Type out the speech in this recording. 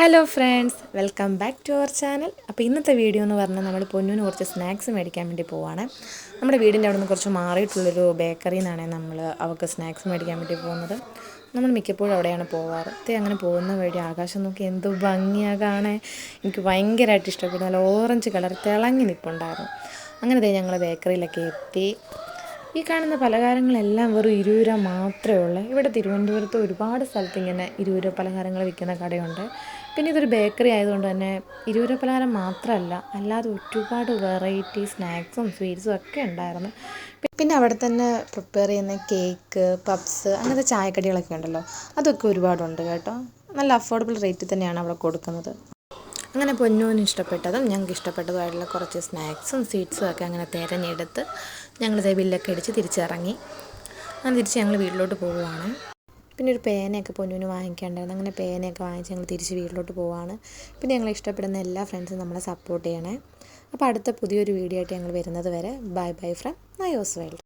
Hello friends, welcome back to our channel. അപ്പോൾ ഇന്നത്തെ video എന്ന് പറഞ്ഞാൽ നമ്മൾ പൊന്നൂന് കുറച്ച് സ്നാക്സ് മേടിക്കാൻ വേണ്ടി പോവാണ്. നമ്മുടെ വീടിൻ്റെ അവിടെ നിന്ന് കുറച്ച് മാറിയിട്ടുള്ളൊരു ബേക്കറിയിൽ നിന്നാണ് നമ്മൾ അവൾക്ക് സ്നാക്സ് മേടിക്കാൻ വേണ്ടി പോകുന്നത്. നമ്മൾ മിക്കപ്പോഴും അവിടെയാണ് പോവാറ്. അങ്ങനെ പോകുന്ന വഴി ആകാശം നോക്കി എന്ത് ഭംഗിയാണ് കാണാൻ. എനിക്ക് ഭയങ്കരമായിട്ട് ഇഷ്ടപ്പെട്ടു. നല്ല ഓറഞ്ച് കളർ തിളങ്ങി നിൽപ്പുണ്ടായിരുന്നു. അങ്ങനെ ഞങ്ങൾ ബേക്കറിയിലൊക്കെ എത്തി. ഈ കാണുന്ന പലഹാരങ്ങളെല്ലാം വെറും 20 രൂപ മാത്രമേ ഉള്ളൂ. ഇവിടെ തിരുവനന്തപുരത്ത് ഒരുപാട് സ്ഥലത്ത് ഇങ്ങനെ 20 രൂപ പലഹാരങ്ങൾ വിൽക്കുന്ന കടയുണ്ട്. പിന്നെ ഇതൊരു ബേക്കറി ആയതുകൊണ്ട് തന്നെ 20 രൂപ പലഹാരം മാത്രമല്ല, അല്ലാതെ ഒരുപാട് വെറൈറ്റി സ്നാക്സും സ്വീറ്റ്സും ഒക്കെ ഉണ്ടായിരുന്നു. പിന്നെ അവിടെ തന്നെ പ്രിപ്പയർ ചെയ്യുന്ന കേക്ക്, പപ്സ്, അങ്ങനത്തെ ചായക്കടികളൊക്കെ ഉണ്ടല്ലോ, അതൊക്കെ ഒരുപാടുണ്ട് കേട്ടോ. നല്ല അഫോർഡബിൾ റേറ്റിൽ തന്നെയാണ് അവിടെ കൊടുക്കുന്നത്. അങ്ങനെ പൊന്നൂന് ഇഷ്ടപ്പെട്ടതും ഞങ്ങൾക്ക് ഇഷ്ടപ്പെട്ടതുമായിട്ടുള്ള കുറച്ച് സ്നാക്സും സ്വീറ്റ്സും ഒക്കെ അങ്ങനെ തിരഞ്ഞെടുത്ത് ഞങ്ങൾ ബില്ലൊക്കെ അടിച്ച് തിരിച്ചിറങ്ങി. അങ്ങനെ തിരിച്ച് ഞങ്ങൾ വീട്ടിലോട്ട് പോവുകയാണ്. പിന്നെ ഒരു പേനയൊക്കെ പൊന്നൂന് വാങ്ങിക്കാണ്ടായിരുന്നു. അങ്ങനെ പേനയൊക്കെ വാങ്ങിച്ച് ഞങ്ങൾ തിരിച്ച് വീട്ടിലോട്ട് പോവുകയാണ്. പിന്നെ ഞങ്ങൾ ഇഷ്ടപ്പെടുന്ന എല്ലാ ഫ്രണ്ട്സും നമ്മളെ സപ്പോർട്ട് ചെയ്യണേ. അപ്പോൾ അടുത്ത പുതിയൊരു വീഡിയോ ആയിട്ട് ഞങ്ങൾ വരുന്നത് വരെ ബൈ ബൈ ഫ്രം നയോസ് വേൾഡ്.